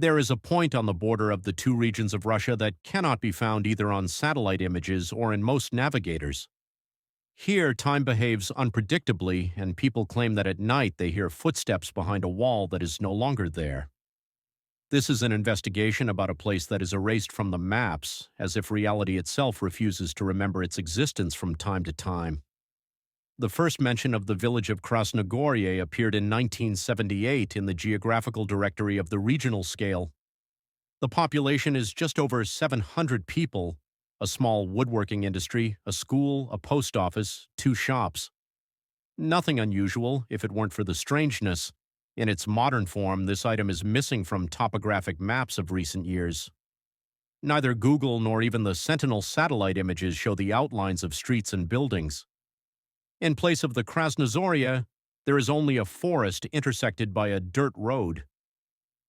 There is a point on the border of the two regions of Russia that cannot be found either on satellite images or in most navigators. Here, time behaves unpredictably, and people claim that at night they hear footsteps behind a wall that is no longer there. This is an investigation about a place that is erased from the maps, as if reality itself refuses to remember its existence from time to time. The first mention of the village of Krasnogorye appeared in 1978 in the Geographical Directory of the regional scale. The population is just over 700 people, a small woodworking industry, a school, a post office, two shops. Nothing unusual if it weren't for the strangeness. In its modern form, this item is missing from topographic maps of recent years. Neither Google nor even the Sentinel satellite images show the outlines of streets and buildings. In place of the Krasnozorya, there is only a forest intersected by a dirt road.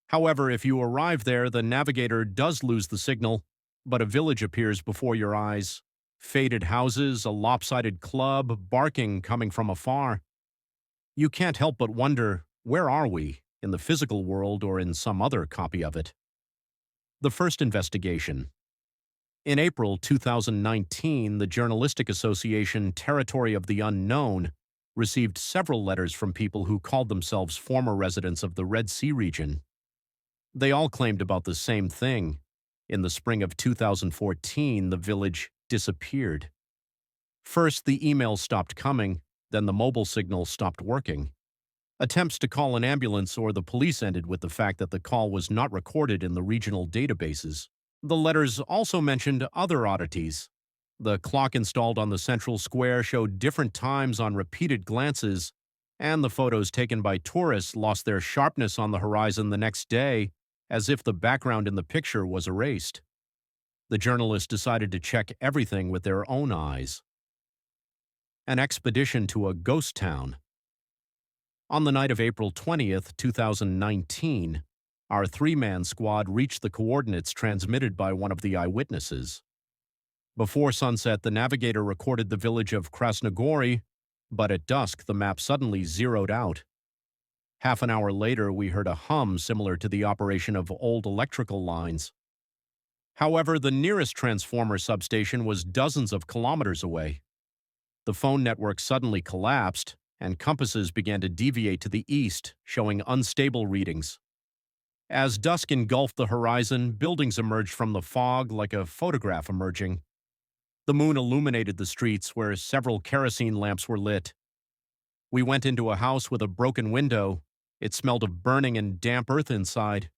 However, if you arrive there, the navigator does lose the signal, but a village appears before your eyes. Faded houses, a lopsided club, barking coming from afar. You can't help but wonder, where are we, in the physical world or in some other copy of it? The first investigation. In April 2019, the journalistic association Territory of the Unknown received several letters from people who called themselves former residents of the Red Sea region. They all claimed about the same thing. In the spring of 2014, the village disappeared. First, the emails stopped coming, then the mobile signal stopped working. Attempts to call an ambulance or the police ended with the fact that the call was not recorded in the regional databases. The letters also mentioned other oddities. The clock installed on the central square showed different times on repeated glances, and the photos taken by tourists lost their sharpness on the horizon the next day, as if the background in the picture was erased. The journalists decided to check everything with their own eyes. An expedition to a ghost town. On the night of April 20th, 2019, our three-man squad reached the coordinates transmitted by one of the eyewitnesses. Before sunset, the navigator recorded the village of Krasnogorye, but at dusk the map suddenly zeroed out. Half an hour later, we heard a hum similar to the operation of old electrical lines. However, the nearest transformer substation was dozens of kilometers away. The phone network suddenly collapsed, and compasses began to deviate to the east, showing unstable readings. As dusk engulfed the horizon, buildings emerged from the fog like a photograph emerging. The moon illuminated the streets where several kerosene lamps were lit. We went into a house with a broken window. It smelled of burning and damp earth inside.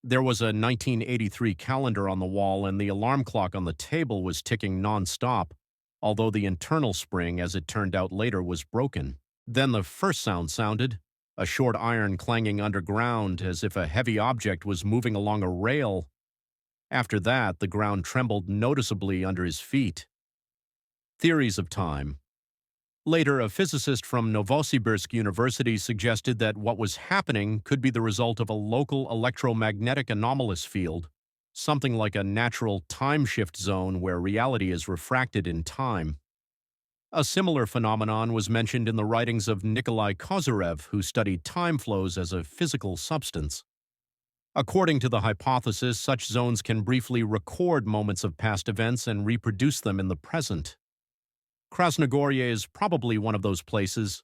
There was a 1983 calendar on the wall, and the alarm clock on the table was ticking non-stop, although the internal spring, as it turned out later, was broken. Then the first sound sounded, a short iron clanging underground as if a heavy object was moving along a rail. After that, the ground trembled noticeably under his feet. Theories of time. Later, a physicist from Novosibirsk University suggested that what was happening could be the result of a local electromagnetic anomalous field, something like a natural time shift zone where reality is refracted in time. A similar phenomenon was mentioned in the writings of Nikolai Kozyrev, who studied time flows as a physical substance. According to the hypothesis, such zones can briefly record moments of past events and reproduce them in the present. Krasnogorye is probably one of those places.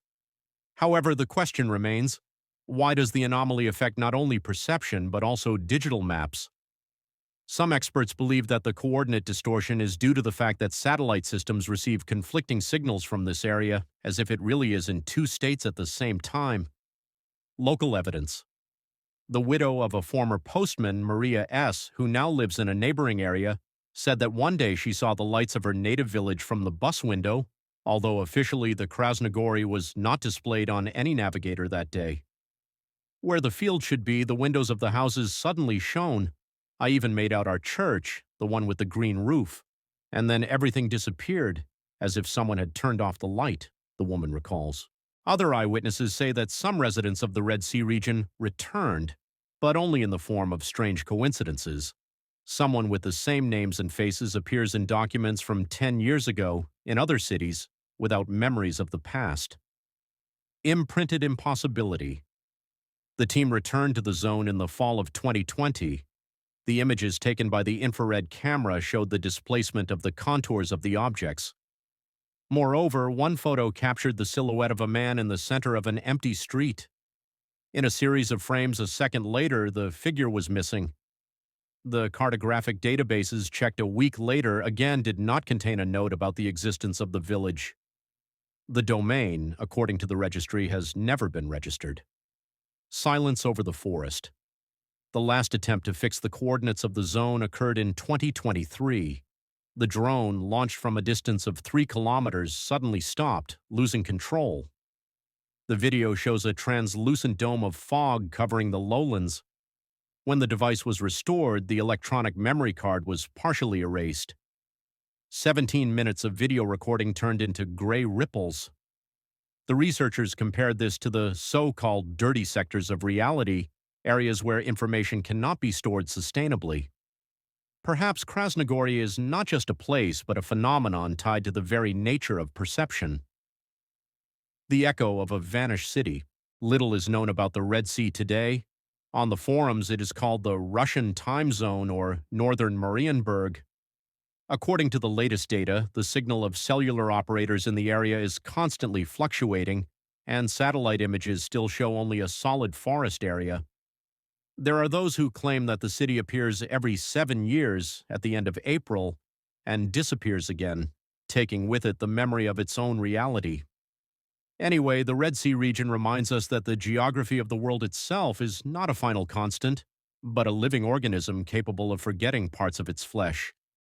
However, the question remains, why does the anomaly affect not only perception but also digital maps? Some experts believe that the coordinate distortion is due to the fact that satellite systems receive conflicting signals from this area, as if it really is in two states at the same time. Local evidence. The widow of a former postman, Maria S., who now lives in a neighboring area, said that one day she saw the lights of her native village from the bus window, although officially the Krasnogorye was not displayed on any navigator that day. Where the field should be, the windows of the houses suddenly shone. I even made out our church, the one with the green roof, and then everything disappeared, as if someone had turned off the light, the woman recalls. Other eyewitnesses say that some residents of the Red Sea region returned, but only in the form of strange coincidences. Someone with the same names and faces appears in documents from 10 years ago in other cities without memories of the past. Imprinted impossibility. The team returned to the zone in the fall of 2020. The images taken by the infrared camera showed the displacement of the contours of the objects. Moreover, one photo captured the silhouette of a man in the center of an empty street. In a series of frames a second later, the figure was missing. The cartographic databases checked a week later again did not contain a note about the existence of the village. The domain, according to the registry, has never been registered. Silence over the forest. The last attempt to fix the coordinates of the zone occurred in 2023. The drone, launched from a distance of 3 kilometers, suddenly stopped, losing control. The video shows a translucent dome of fog covering the lowlands. When the device was restored, the electronic memory card was partially erased. 17 minutes of video recording turned into gray ripples. The researchers compared this to the so-called dirty sectors of reality, areas where information cannot be stored sustainably. Perhaps Krasnogoria is not just a place, but a phenomenon tied to the very nature of perception. The echo of a vanished city. Little is known about the Red Sea today. On the forums, it is called the Russian time zone or Northern Marienburg. According to the latest data, the signal of cellular operators in the area is constantly fluctuating, and satellite images still show only a solid forest area. There are those who claim that the city appears every 7 years at the end of April and disappears again, taking with it the memory of its own reality. Anyway, the Red Sea region reminds us that the geography of the world itself is not a final constant, but a living organism capable of forgetting parts of its flesh.